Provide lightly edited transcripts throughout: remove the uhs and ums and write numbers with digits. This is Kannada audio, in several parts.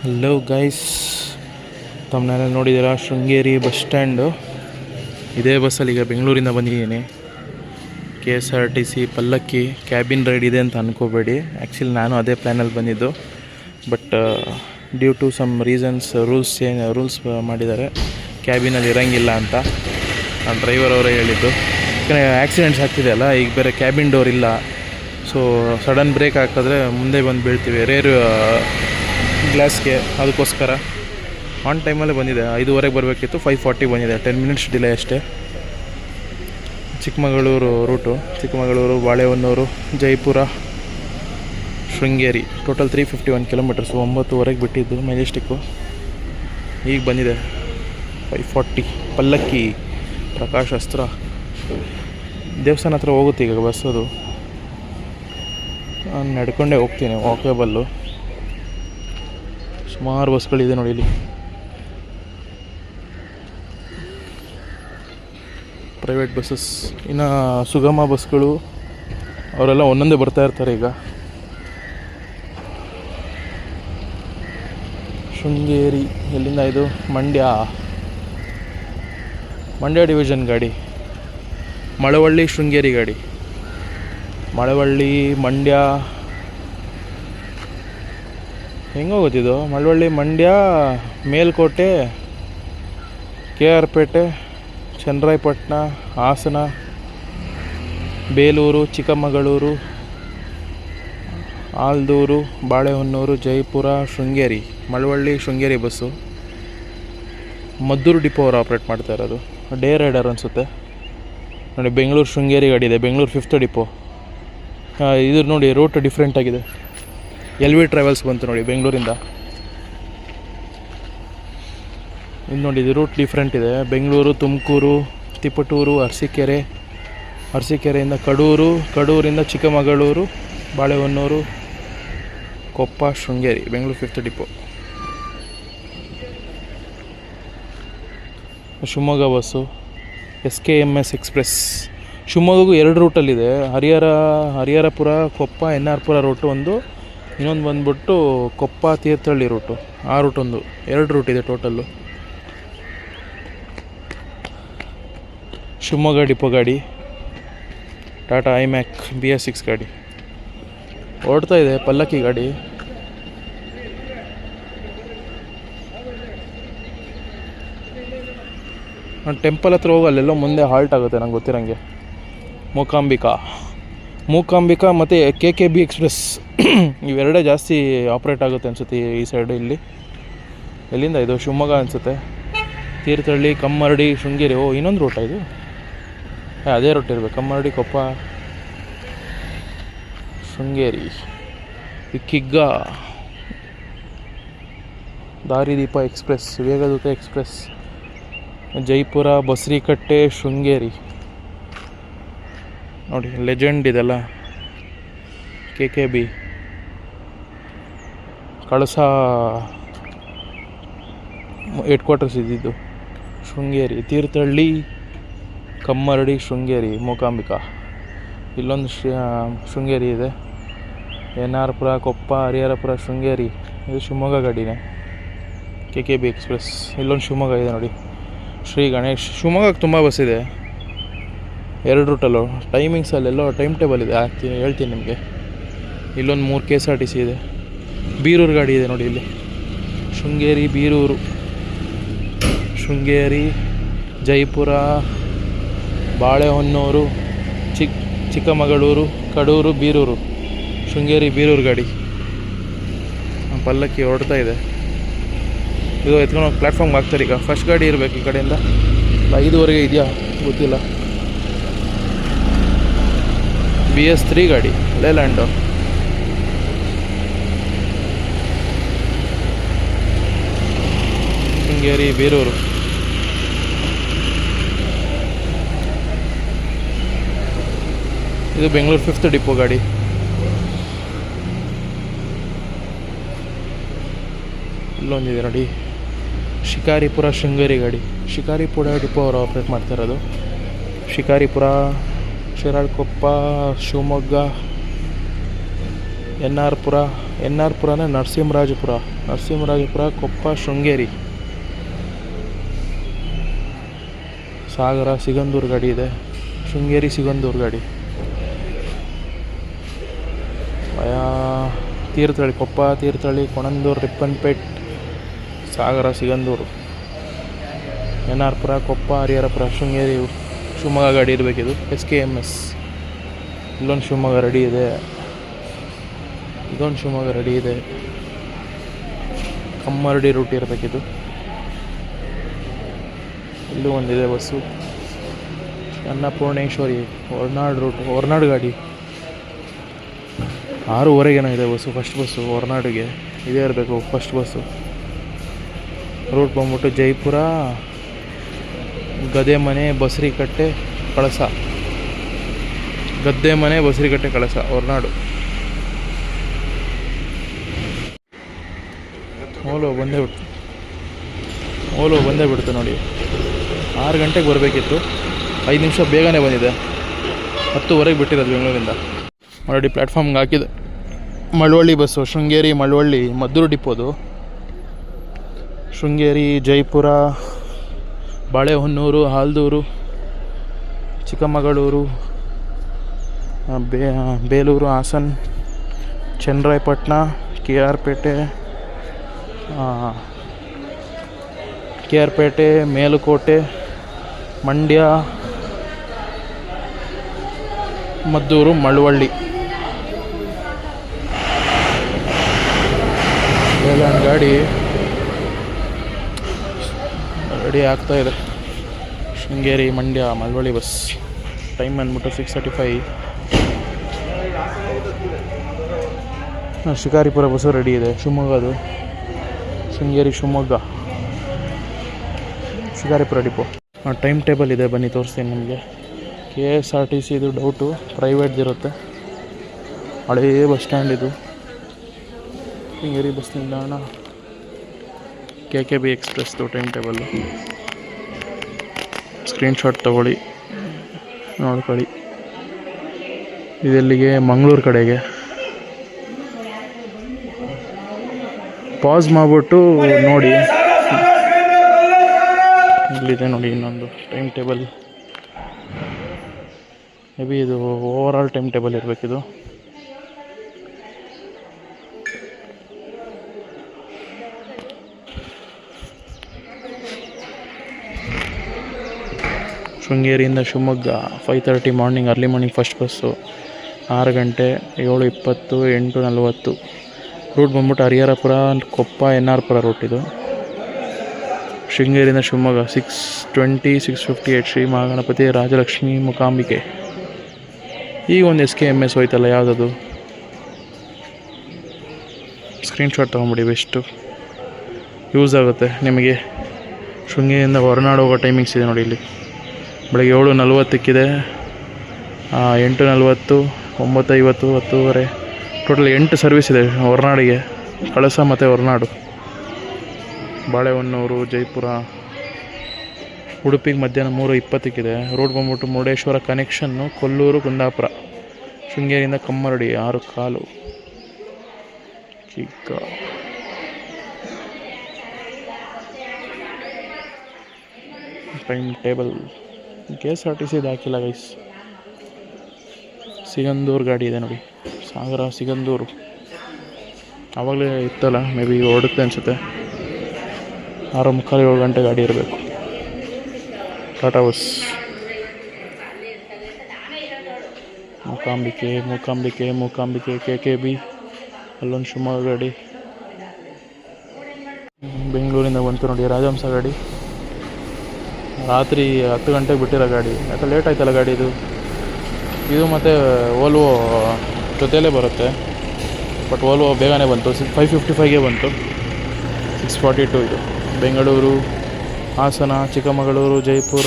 ಹಲೋ ಗೈಸ್, ತಮ್ಮನೆಲ್ಲ ನೋಡಿದ್ದೀರಾ, ಶೃಂಗೇರಿ ಬಸ್ ಸ್ಟ್ಯಾಂಡು. ಇದೇ ಬಸ್ಸಲ್ಲಿ ಈಗ ಬೆಂಗಳೂರಿಂದ ಬಂದಿದ್ದೀನಿ. KSRTC ಪಲ್ಲಕ್ಕಿ ಕ್ಯಾಬಿನ್ ರೈಡ್ ಇದೆ ಅಂತ ಅಂದ್ಕೋಬೇಡಿ. ಆ್ಯಕ್ಚುಲಿ ನಾನು ಅದೇ ಪ್ಲ್ಯಾನಲ್ಲಿ ಬಂದಿದ್ದು. But due to some reasons rules ಮಾಡಿದ್ದಾರೆ, ಕ್ಯಾಬಿನಲ್ಲಿ ಇರೋಂಗಿಲ್ಲ ಅಂತ ಡ್ರೈವರ್ ಅವರೇ ಹೇಳಿದ್ದು. ಯಾಕಂದರೆ ಆ್ಯಕ್ಸಿಡೆಂಟ್ಸ್ ಆಗ್ತಿದೆ ಅಲ್ಲ, ಈಗ ಬೇರೆ ಕ್ಯಾಬಿನ್ ಡೋರ್ ಇಲ್ಲ. ಸೊ ಸಡನ್ ಬ್ರೇಕ್ ಹಾಕಿದ್ರೆ ಮುಂದೆ ಬಂದು ಬೀಳ್ತೀವಿ ರೇರ್ ಗ್ಲಾಸ್ಗೆ. ಅದಕ್ಕೋಸ್ಕರ ಆನ್ ಟೈಮಲ್ಲೇ ಬಂದಿದೆ. 5:15 ಬರಬೇಕಿತ್ತು, 5:40 ಬಂದಿದೆ. 10 ಮಿನಿಟ್ಸ್ ಡಿಲೇ ಅಷ್ಟೇ. Chikkamagaluru route, Chikkamagaluru, Balehonnur, Jaipur, Sringeri. Total 351 kilometres. 9:00 ಬಿಟ್ಟಿದ್ದು ಮೆಜೆಸ್ಟಿಕ್ಕು. ಈಗ ಬಂದಿದೆ 5:40. ಪಲ್ಲಕ್ಕಿ ಪ್ರಕಾಶ್ ಅಸ್ತ್ರ ದೇವಸ್ಥಾನ ಹತ್ರ ಹೋಗುತ್ತೆ ಈಗ ಬಸ್ಸದು. ನಾನು ನಡ್ಕೊಂಡೇ ಹೋಗ್ತೀನಿ, ವಾಕೇಬಲ್ಲು. ಸುಮಾರು ಬಸ್ಗಳಿದೆ ನೋಡಿ ಇಲ್ಲಿ. ಪ್ರೈವೇಟ್ ಬಸ್ಸಸ್, ಇನ್ನು ಸುಗಮ ಬಸ್ಗಳು ಅವರೆಲ್ಲ ಒಂದೊಂದೇ ಬರ್ತಾ ಇರ್ತಾರೆ ಈಗ. ಶೃಂಗೇರಿ ಎಲ್ಲಿಂದ ಇದು? ಮಂಡ್ಯ ಡಿವಿಷನ್ ಗಾಡಿ. ಮಳವಳ್ಳಿ ಶೃಂಗೇರಿ ಗಾಡಿ. ಮಳವಳ್ಳಿ ಮಂಡ್ಯ ಹೆಂಗೋಗುತ್ತಿದ್ದು? ಮಳವಳ್ಳಿ, ಮಂಡ್ಯ, ಮೇಲ್ಕೋಟೆ, KR ಪೇಟೆ, ಚನ್ನರಾಯಪಟ್ಟಣ, ಹಾಸನ, ಬೇಲೂರು, ಚಿಕ್ಕಮಗಳೂರು, ಆಲ್ದೂರು, ಬಾಳೆಹೊನ್ನೂರು, ಜೈಪುರ, ಶೃಂಗೇರಿ. ಮಳವಳ್ಳಿ ಶೃಂಗೇರಿ ಬಸ್ಸು ಮದ್ದೂರು ಡಿಪೋ ಅವರು ಆಪ್ರೇಟ್ ಮಾಡ್ತಾ ಇರೋದು. ಡೇ ರೈಡರ್ ಅನಿಸುತ್ತೆ ನೋಡಿ. ಬೆಂಗಳೂರು ಶೃಂಗೇರಿ ಗಾಡಿ ಇದೆ, ಬೆಂಗಳೂರು 5th ಡಿಪೋ. ಇದು ನೋಡಿ, ರೂಟ್ ಡಿಫ್ರೆಂಟ್ ಆಗಿದೆ. LV ಟ್ರಾವೆಲ್ಸ್ ಬಂತು ನೋಡಿ ಬೆಂಗಳೂರಿಂದ. ಇದು ನೋಡಿ, ಇದು ರೂಟ್ ಡಿಫ್ರೆಂಟ್ ಇದೆ. ಬೆಂಗಳೂರು, ತುಮಕೂರು, ತಿಪಟೂರು, ಅರಸೀಕೆರೆಯಿಂದ ಕಡೂರು, ಕಡೂರಿಂದ Chikkamagaluru, Balehonnur, Koppa, Sringeri. Bengaluru 5th depot. Shivamogga bus SKMS express. ಶಿವಮೊಗ್ಗಗೂ 2 ರೂಟಲ್ಲಿದೆ. ಹರಿಹರಪುರ, ಕೊಪ್ಪ, NR-ಪುರ ರೂಟು ಒಂದು, ಇನ್ನೊಂದು ಬಂದ್ಬಿಟ್ಟು ಕೊಪ್ಪ ತೀರ್ಥಹಳ್ಳಿ ರೂಟು. ಆ ರೂಟ್ ಒಂದು 2 ರೂಟ್ ಇದೆ ಟೋಟಲ್ಲು. ಶಿವಮೊಗ್ಗ ಡಿಪೋ ಗಾಡಿ, ಟಾಟಾ iMac BS6 ಗಾಡಿ ಓಡ್ತಾ ಇದೆ. ಪಲ್ಲಕ್ಕಿ ಗಾಡಿ. ನಾನು ಟೆಂಪಲ್ ಹತ್ರ ಹೋಗಲ್ಲೆಲ್ಲೋ ಮುಂದೆ ಹಾಲ್ಟ್ ಆಗುತ್ತೆ ನಂಗೆ ಗೊತ್ತಿರೋಂಗೆ. ಮೂಕಾಂಬಿಕಾ ಮತ್ತು KKB ಎಕ್ಸ್ಪ್ರೆಸ್ ಇವೆರಡೇ ಜಾಸ್ತಿ ಆಪ್ರೇಟ್ ಆಗುತ್ತೆ ಅನಿಸುತ್ತೆ ಈ ಸೈಡು. ಎಲ್ಲಿಂದ ಇದು? ಶಿವಮೊಗ್ಗ ಅನಿಸುತ್ತೆ. ತೀರ್ಥಹಳ್ಳಿ, ಕಮ್ಮರಡಿ, ಶೃಂಗೇರಿ. ಇನ್ನೊಂದು ರೂಟ ಇದು. ಅದೇ ರೂಟ್ ಇರಬೇಕು. ಕಮ್ಮರಡಿ, ಕೊಪ್ಪ, ಶೃಂಗೇರಿ. ಕಿಗ್ಗ, ದಾರಿದೀಪ ಎಕ್ಸ್ಪ್ರೆಸ್, ವೇಗದೂತ ಎಕ್ಸ್ಪ್ರೆಸ್, ಜೈಪುರ, ಬಸರಿಕಟ್ಟೆ, ಶೃಂಗೇರಿ. ನೋಡಿ, ಲೆಜೆಂಡ್ ಇದೆಲ್ಲ. KKB, ಕಳಸ ಹೆಡ್ಕ್ವಾರ್ಟರ್ಸ್ ಇದ್ದಿದ್ದು. ಶೃಂಗೇರಿ, ತೀರ್ಥಹಳ್ಳಿ, ಕಮ್ಮರಡಿ, ಶೃಂಗೇರಿ, ಮೂಕಾಂಬಿಕಾ. ಇಲ್ಲೊಂದು ಶೃಂಗೇರಿ ಇದೆ. NR-ಪುರ, ಕೊಪ್ಪ, ಹರಿಹರಪುರ, ಶೃಂಗೇರಿ. ಇದು ಶಿವಮೊಗ್ಗ ಗಾಡಿನೇ, KKB ಎಕ್ಸ್ಪ್ರೆಸ್. ಇಲ್ಲೊಂದು ಶಿವಮೊಗ್ಗ ಇದೆ ನೋಡಿ, ಶ್ರೀ ಗಣೇಶ್. ಶಿವಮೊಗ್ಗಕ್ಕೆ ತುಂಬ ಬಸ್ ಇದೆ, 2 ರೂಟಲ್ಲೂ. ಟೈಮಿಂಗ್ಸಲ್ಲೆಲ್ಲೋ ಟೈಮ್ ಟೇಬಲ್ ಇದೆ, ಹೇಳ್ತೀನಿ ನಿಮಗೆ. ಇಲ್ಲೊಂದು 3 KSRTC ಇದೆ. ಬೀರೂರು ಗಾಡಿ ಇದೆ ನೋಡಿ ಇಲ್ಲಿ. ಶೃಂಗೇರಿ, ಬೀರೂರು, ಶೃಂಗೇರಿ, ಜೈಪುರ, ಬಾಳೆಹೊನ್ನೂರು, ಚಿಕ್ಕಮಗಳೂರು, ಕಡೂರು, ಬೀರೂರು. ಶೃಂಗೇರಿ, ಬೀರೂರು ಗಾಡಿ. ಪಲ್ಲಕ್ಕಿ ಹೊರಡ್ತಾ ಇದೆ. ಇದು ಎತ್ಕೊಂಡು ಪ್ಲ್ಯಾಟ್ಫಾರ್ಮ್ಗೆ ಹಾಕ್ತಾರೆ ಈಗ. ಫಸ್ಟ್ ಗಾಡಿ ಇರಬೇಕು ಈ ಕಡೆಯಿಂದ. 5:15 ಇದೆಯಾ ಗೊತ್ತಿಲ್ಲ. BS3 ಗಾಡಿ, ಲೇಲ್ಯಾಂಡು. ಶೃಂಗೇರಿ, ಬೀರೂರು. ಇದು ಬೆಂಗಳೂರು 5th ಡಿಪೋ ಗಾಡಿ. ಇಲ್ಲೊಂದಿದೆ ನೋಡಿ, ಶಿಕಾರಿಪುರ, ಶೃಂಗೇರಿ ಗಾಡಿ. ಶಿಕಾರಿಪುರ ಡಿಪೋ ಅವರು ಆಪ್ರೇಟ್ ಮಾಡ್ತಿರೋದು. ಶಿಕಾರಿಪುರ, ಶಿರಾಳಕೊಪ್ಪ, ಶಿವಮೊಗ್ಗ, ಎನ್ ಆರ್ ಪುರನ ನರಸಿಂಹರಾಜಪುರ, ಕೊಪ್ಪ, ಶೃಂಗೇರಿ, ಸಾಗರ, ಸಿಗಂದೂರು ಗಾಡಿ ಇದೆ. ಶೃಂಗೇರಿ ಸಿಗಂದೂರು ಗಾಡಿ, ತೀರ್ಥಹಳ್ಳಿ, ಕೊಪ್ಪ, ತೀರ್ಥಹಳ್ಳಿ, ಕೊಣಂದೂರು, ರಿಪ್ಪನ್ಪೇಟ್, ಸಾಗರ, ಸಿಗಂದೂರು, ಎನ್ ಆರ್ ಪುರ, ಕೊಪ್ಪ, ಹರಿಹರಪುರ, ಶೃಂಗೇರಿ, ಶಿವಮೊಗ್ಗ ಗಾಡಿ ಇರಬೇಕಿದು. SKMS. ಇಲ್ಲೊಂದು ಶಿವಮೊಗ್ಗ ರೆಡಿ ಇದೆ, ಇದೊಂದು ಶಿವಮೊಗ್ಗ ರೆಡಿ ಇದೆ. ಕಮ್ಮರಡಿ ರೂಟ್ ಇರಬೇಕಿದು. ಇಲ್ಲೂ ಒಂದಿದೆ ಬಸ್ಸು. ಅನ್ನಪೂರ್ಣೇಶ್ವರಿ, ಹೊರನಾಡು ಗಾಡಿ 6:15 ಇದೆ ಬಸ್ಸು. ಫಸ್ಟ್ ಬಸ್ಸು ಹೊರನಾಡಿಗೆ ಇದೇ ಇರಬೇಕು ಫಸ್ಟ್ ಬಸ್ಸು. ರೂಟ್ ಬಂದ್ಬಿಟ್ಟು ಜೈಪುರ, ಗದ್ದೆಮನೆ, ಬಸರಿಕಟ್ಟೆ, ಕಳಸ, ಹೊರನಾಡು. ಓಲೋ ಬಂದೇ ಬಿಡ್ತು ನೋಡಿ. 6 ಗಂಟೆಗೆ ಬರಬೇಕಿತ್ತು, 5 ನಿಮಿಷ ಬೇಗನೆ ಬಂದಿದೆ. 10:15 ಬಿಟ್ಟಿರೋದು ಬೆಂಗಳೂರಿಂದ. ಆಲ್ರೆಡಿ ಪ್ಲ್ಯಾಟ್ಫಾರ್ಮ್ಗೆ ಹಾಕಿದೆ. ಮಳವಳ್ಳಿ ಬಸ್ಸು, ಶೃಂಗೇರಿ, ಮಳವಳ್ಳಿ, ಮದ್ದೂರು ಡಿಪೋದು. ಶೃಂಗೇರಿ, ಜೈಪುರ, ಬಾಳೆಹೊನ್ನೂರು, ಹಾಲ್ದೂರು, ಚಿಕ್ಕಮಗಳೂರು, ಬೇಲೂರು, ಹಾಸನ್, ಚನ್ನರಾಯಪಟ್ಟಣ, KR ಪೇಟೆ, ಮೇಲುಕೋಟೆ, ಮಂಡ್ಯ, ಮದ್ದೂರು, ಮಳವಳ್ಳಿ. ಬೇಲನ್ ಗಾಡಿ ರೆಡಿ ಆಗ್ತಾಯಿದೆ. ಶೃಂಗೇರಿ, ಮಂಡ್ಯ, ಮಳವಳ್ಳಿ ಬಸ್. ಟೈಮ್ ಬಂದ್ಬಿಟ್ಟು 6:35. ಶಿಕಾರಿಪುರ ಬಸ್ಸು ರೆಡಿ ಇದೆ, ಶಿವಮೊಗ್ಗದು. Sringeri, Shikaripura depot. Time table ಇದೆ, ಬನ್ನಿ ತೋರಿಸ್ತೀನಿ ನಿಮಗೆ. KSRTC ಇದು ಡೌಟು, ಪ್ರೈವೇಟ್ದಿರುತ್ತೆ. ಹಳೇ ಬಸ್ ಸ್ಟ್ಯಾಂಡ್ ಇದು. ಶೃಂಗೇರಿ ಬಸ್ ನಿಲ್ದಾಣ, KKB ಎಕ್ಸ್ಪ್ರೆಸ್ದು ಟೈಮ್ ಟೇಬಲ್ಲು. ಸ್ಕ್ರೀನ್ಶಾಟ್ ತೊಗೊಳ್ಳಿ, ನೋಡ್ಕೊಳ್ಳಿ. ಇದೆಲ್ಲಿಗೆ? ಮಂಗಳೂರು ಕಡೆಗೆ. ಪಾಸ್ ಮಾಡಿಬಿಟ್ಟು ನೋಡಿ. ಇಲ್ಲಿದೆ ನೋಡಿ ಇನ್ನೊಂದು ಟೈಮ್ ಟೇಬಲ್. ಮೇ ಬಿ ಇದು ಓವರಾಲ್ ಟೈಮ್ ಟೇಬಲ್ ಇರಬೇಕಿದು. ಶೃಂಗೇರಿಯಿಂದ Shivamogga 5:30 morning, early morning first bus. 6 ಗಂಟೆ, 7:20, 8:40. ರೂಟ್ ಬಂದ್ಬಿಟ್ಟು ಹರಿಹರಪುರ, ಕೊಪ್ಪ, NR ಪುರ ರೂಟ್ ಇದು. ಶೃಂಗೇರಿಯಿಂದ ಶಿವಮೊಗ್ಗ 6:20, 6:58. ಶ್ರೀ ಮಹಾಗಣಪತಿ, ರಾಜಲಕ್ಷ್ಮಿ, ಮೂಕಾಂಬಿಕೆ. ಈಗ ಒಂದು SKMS ಹೋಯ್ತಲ್ಲ, ಯಾವುದದು? ಸ್ಕ್ರೀನ್ಶಾಟ್ ತೊಗೊಂಬಿಡಿ, ಬೆಸ್ಟು ಯೂಸ್ ಆಗುತ್ತೆ ನಿಮಗೆ. ಶೃಂಗೇರಿಯಿಂದ ಹೊರನಾಡು ಹೋಗೋ ಟೈಮಿಂಗ್ಸ್ ಇದೆ ನೋಡಿ ಇಲ್ಲಿ. ಬೆಳಗ್ಗೆ 7:40 8:40, 9:50, 10:30. ಟೋಟಲ್ 8 ಸರ್ವಿಸ್ ಇದೆ ಹೊರನಾಡಿಗೆ. ಕಳಸ ಮತ್ತು ಹೊರನಾಡು. ಬಾಳೆಹೊನ್ನೂರು, ಜೈಪುರ, ಉಡುಪಿಗೆ ಮಧ್ಯಾಹ್ನ 3:20 ರೂಟ್ ಬಂದ್ಬಿಟ್ಟು ಮುರುಡೇಶ್ವರ ಕನೆಕ್ಷನ್ನು, ಕೊಲ್ಲೂರು, ಕುಂದಾಪುರ. ಶೃಂಗೇರಿಯಿಂದ ಕಮ್ಮರಡಿ 6:15. ಚಿಕ್ಕ ಟೈಮ್ ಟೇಬಲ್. KSRTC ಇದು ಹಾಕಿಲ್ಲ ಗೈಸ್. ಸಿಗಂದೂರು ಗಾಡಿ ಇದೆ ನೋಡಿ, ಸಾಗರ, ಸಿಗಂದೂರು. ಆವಾಗಲೇ ಇತ್ತಲ್ಲ, ಮೇ ಬಿ ಓಡುತ್ತೆ ಅನಿಸುತ್ತೆ. 6:45, 7 ಗಂಟೆ ಗಾಡಿ ಇರಬೇಕು. ಟಾಟಾ ಬಸ್. ಮೂಕಾಂಬಿಕೆ, KKB. ಅಲ್ಲೊಂದು ಶಿವಮೊಗ್ಗ ಗಾಡಿ. ಬೆಂಗಳೂರಿಂದ ಬಂತು ನೋಡಿ ರಾಜಹಂಸ ಗಾಡಿ. ರಾತ್ರಿ 10 ಗಂಟೆಗೆ ಬಿಟ್ಟಿರೋ ಗಾಡಿ. ಯಾಕೆ ಲೇಟ್ ಆಯ್ತಲ್ಲ ಗಾಡಿ ಇದು ಮತ್ತು ಓಲ್ವೋ ಜೊತೆಯಲ್ಲೇ ಬರುತ್ತೆ. ಬಟ್ ಓಲ್ವೋ ಬೇಗನೆ ಬಂತು, 5:55ಗೆ ಬಂತು. 6:42 ಇದು. ಬೆಂಗಳೂರು, ಹಾಸನ, ಚಿಕ್ಕಮಗಳೂರು, ಜೈಪುರ.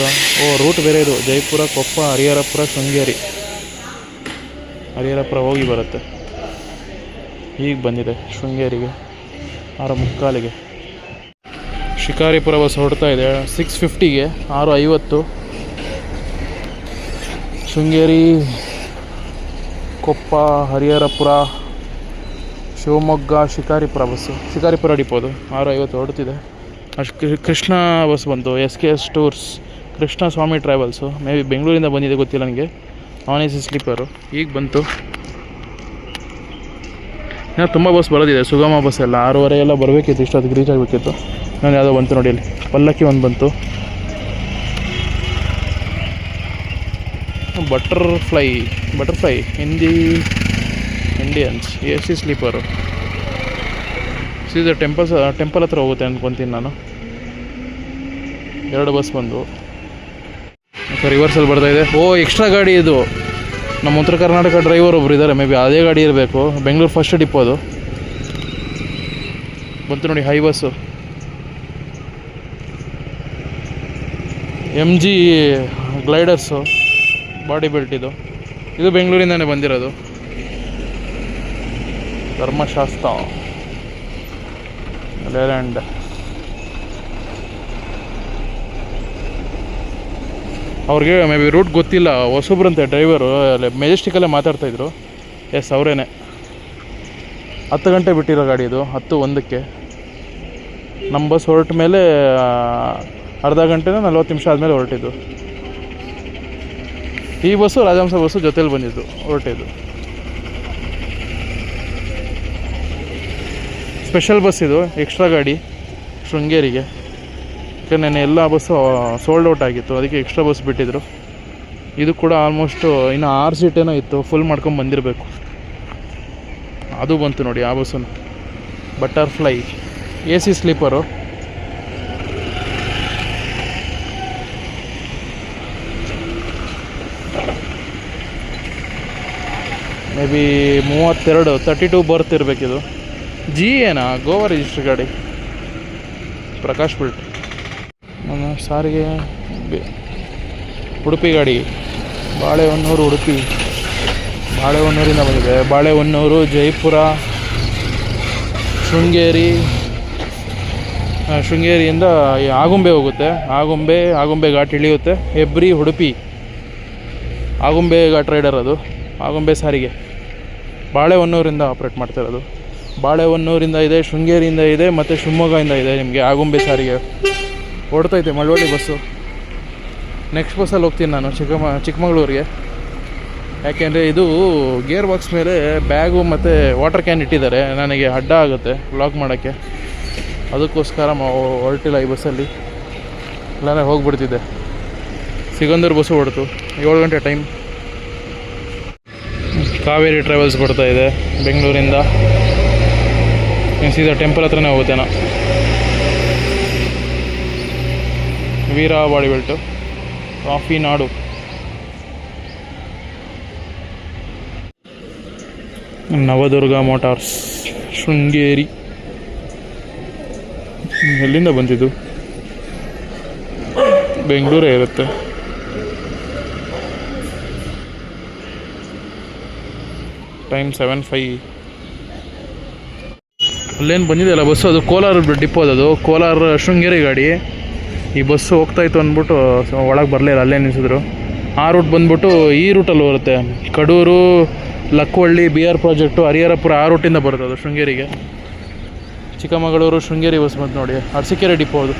ರೂಟ್ ಬೇರೆ ಇದು. ಜೈಪುರ, ಕೊಪ್ಪ, ಹರಿಹರಪುರ, ಶೃಂಗೇರಿ. ಹರಿಹರಪುರ ಹೋಗಿ ಬರುತ್ತೆ. ಈಗ ಬಂದಿದೆ ಶೃಂಗೇರಿಗೆ 6:45. ಶಿಕಾರಿಪುರ ಬಸ್ ಹೊರಡ್ತಾ ಇದೆ 6:50ಗೆ. 6:50. ಶೃಂಗೇರಿ, ಕೊಪ್ಪ, ಹರಿಹರಪುರ, ಶಿವಮೊಗ್ಗ ಶಿಕಾರಿಪುರ ಬಸ್ಸು, ಶಿಕಾರಿಪುರ ಡಿಪೋದು 6:50 ಹೊರಡ್ತಿದೆ. ಅಷ್ಟು ಕೃಷ್ಣ ಬಸ್ ಬಂತು, SKS tours, Krishna Swamy travels. May be ಬೆಂಗಳೂರಿಂದ ಬಂದಿದೆ, ಗೊತ್ತಿಲ್ಲ ನನಗೆ. ನಾನ್ AC ಸ್ಲೀಪರು ಈಗ ಬಂತು. ಇನ್ನೂ ತುಂಬ ಬಸ್ ಬರೋದಿದೆ, ಸುಗಮ ಬಸ್ ಎಲ್ಲ 6:30 ಎಲ್ಲ ಬರಬೇಕಿತ್ತು, ಇಷ್ಟೊತ್ತಿಗೆ ರೀಚ್ ಆಗಬೇಕಿತ್ತು. ನಾನು ಯಾವುದೋ ಬಂತು ನೋಡಿ, ಅಲ್ಲಿ ಪಲ್ಲಕ್ಕಿ ಒಂದು ಬಂತು. Butterfly Indians AC sleeper. ಸೀದಾ ಟೆಂಪಲ್ ಹತ್ರ ಹೋಗುತ್ತೆ ಅಂದ್ಕೊತೀನಿ ನಾನು. 2 ಬಸ್ ಬಂದು ರಿವರ್ಸಲ್ಲಿ ಬರ್ತಾಯಿದೆ. ಎಕ್ಸ್ಟ್ರಾ ಗಾಡಿ ಇದು. ನಮ್ಮ ಉತ್ತರ ಕರ್ನಾಟಕ ಡ್ರೈವರ್ ಒಬ್ರು ಇದ್ದಾರೆ, ಮೇ ಬಿ ಅದೇ ಗಾಡಿ ಇರಬೇಕು. ಬೆಂಗಳೂರು ಫಸ್ಟ್ ಡಿಪೋ ಅದು. ಬಂತು ನೋಡಿ high bus, MG gliders, body built ಇದು ಬೆಂಗಳೂರಿಂದನೇ ಬಂದಿರೋದು. ಧರ್ಮಶಾಸ್ತ್ರ ಲೇಲ್ಯಾಂಡ್. ಅವ್ರಿಗೆ ಮೇ ಬಿ ರೂಟ್ ಗೊತ್ತಿಲ್ಲ, ಹೊಸಬ್ರಂತೆ ಡ್ರೈವರು. ಅಲ್ಲಿ ಮೆಜೆಸ್ಟಿಕಲ್ಲೇ ಮಾತಾಡ್ತಾಯಿದ್ರು. ಎಸ್ ಅವರೇನೆ. 10 ಗಂಟೆ ಬಿಟ್ಟಿರೋ ಗಾಡಿ ಇದು, 10:01. ನಮ್ಮ ಬಸ್ ಹೊರಟ ಮೇಲೆ ಅರ್ಧ ಗಂಟೆನ 40 ನಿಮಿಷ ಆದಮೇಲೆ ಹೊರಟಿದ್ದು. ಈ ಬಸ್ಸು ರಾಜಹಂಸ ಬಸ್ಸು ಜೊತೇಲಿ ಬಂದಿದ್ದು, ಹೊರಟಿದ್ದು. ಸ್ಪೆಷಲ್ ಬಸ್ ಇದು, ಎಕ್ಸ್ಟ್ರಾ ಗಾಡಿ ಶೃಂಗೇರಿಗೆ. ಯಾಕಂದರೆ ನೆನ್ನೆ ಎಲ್ಲ ಬಸ್ಸು ಸೋಲ್ಡ್ ಔಟ್ ಆಗಿತ್ತು, ಅದಕ್ಕೆ ಎಕ್ಸ್ಟ್ರಾ ಬಸ್ ಬಿಟ್ಟಿದ್ರು. ಇದು ಕೂಡ ಆಲ್ಮೋಸ್ಟ್ ಇನ್ನು 6 ಸೀಟೇನೋ ಇತ್ತು, ಫುಲ್ ಮಾಡ್ಕೊಂಡು ಬಂದಿರಬೇಕು. ಅದು ಬಂತು ನೋಡಿ ಆ ಬಸ್ಸನ್ನು, butterfly AC sleeper. May be 32 berth ಇರಬೇಕಿದು. GA ಗೋವಾ ರಿಜಿಸ್ಟ್ರ್ ಗಾಡಿ, ಪ್ರಕಾಶ್ ಬಿಲ್ಟ್. ಸಾರಿಗೆ ಉಡುಪಿ ಗಾಡಿ, ಬಾಳೆಹೊನ್ನೂರು ಉಡುಪಿ, ಬಾಳೆಹೊನ್ನೂರಿಂದ ಬಂದಿದೆ. ಬಾಳೆಹೊನ್ನೂರು, ಜೈಪುರ, ಶೃಂಗೇರಿಯಿಂದ ಆಗುಂಬೆ ಹೋಗುತ್ತೆ. ಆಗುಂಬೆ ಘಾಟ್ ಇಳಿಯುತ್ತೆ. ಹೆಬ್ರಿ, ಉಡುಪಿ, ಆಗುಂಬೆ ಘಾಟ್ ರೈಡರ್ ಅದು. ಆಗುಂಬೆ ಸಾರಿಗೆ ಬಾಳೆಹೊನ್ನೂರಿಂದ ಆಪ್ರೇಟ್ ಮಾಡ್ತಿರೋದು. ಬಾಳೆಹೊನ್ನೂರಿಂದ ಇದೆ, ಶೃಂಗೇರಿಯಿಂದ ಇದೆ, ಮತ್ತು ಶಿವಮೊಗ್ಗದಿಂದ ಇದೆ. ನಿಮಗೆ ಆಗುಂಬೆ ಸಾರಿಗೆ ಓಡ್ತೈತೆ ಮಳವಳ್ಳಿ ಬಸ್ಸು. ನೆಕ್ಸ್ಟ್ ಬಸ್ಸಲ್ಲಿ ಹೋಗ್ತೀನಿ ನಾನು ಚಿಕ್ಕಮಗಳೂರಿಗೆ. ಯಾಕೆಂದರೆ ಇದು ಗೇರ್ ಬಾಕ್ಸ್ ಮೇಲೆ ಬ್ಯಾಗು ಮತ್ತು ವಾಟರ್ ಕ್ಯಾನ್ ಇಟ್ಟಿದ್ದಾರೆ, ನನಗೆ ಅಡ್ಡ ಆಗುತ್ತೆ ವ್ಲಾಗ್ ಮಾಡೋಕ್ಕೆ. ಅದಕ್ಕೋಸ್ಕರ ಹೊರಟಿಲ್ಲ ಈ ಬಸ್ಸಲ್ಲಿ, ಇಲ್ಲಾಂದರೆ ಹೋಗಿಬಿಡ್ತಿದ್ದೆ. ಸಿಗಂದೂರು ಬಸ್ಸು ಹೊಡ್ತು, 7 ಗಂಟೆ ಟೈಮ್. ಕಾವೇರಿ ಟ್ರಾವೆಲ್ಸ್ ಬರ್ತಾಯಿದೆ ಬೆಂಗಳೂರಿಂದ. ಸೀದಾ ಟೆಂಪಲ್ ಹತ್ರನೇ ಹೋಗುತ್ತೇನೋ. ವೀರ ಬಾಡಿ ಬೆಲ್ಟು, ಕಾಫಿ ನಾಡು. ನವದುರ್ಗ ಮೋಟಾರ್ಸ್ ಶೃಂಗೇರಿ. ಎಲ್ಲಿಂದ ಬಂದಿದ್ದು? ಬೆಂಗಳೂರೇ ಇರುತ್ತೆ. ಟೈಮ್ 7:05. ಅಲ್ಲೇನು ಬಂದಿದೆಯಲ್ಲ ಬಸ್ಸು, ಅದು ಕೋಲಾರ ಡಿಪೋ. ಅದು ಕೋಲಾರ ಶೃಂಗೇರಿ ಗಾಡಿ. ಈ ಬಸ್ಸು ಹೋಗ್ತಾಯಿತ್ತು ಅಂದ್ಬಿಟ್ಟು ಒಳಗೆ ಬರಲಿಲ್ಲ, ಅಲ್ಲೇ ನಿಲ್ಲಿಸಿದ್ರು. ಆ ರೂಟ್ ಬಂದ್ಬಿಟ್ಟು ಈ ರೂಟಲ್ಲಿ ಬರುತ್ತೆ. ಕಡೂರು, ಲಕ್ಕವಳ್ಳಿ, BR ಪ್ರಾಜೆಕ್ಟು, ಹರಿಹರಪುರ, ಆ ರೂಟಿಂದ ಬರುತ್ತೆ ಅದು ಶೃಂಗೇರಿಗೆ. ಚಿಕ್ಕಮಗಳೂರು ಶೃಂಗೇರಿ ಬಸ್ ಬಂತು ನೋಡಿ, ಅರಸೀಕೆರೆ ಡಿಪೋ ಅದು.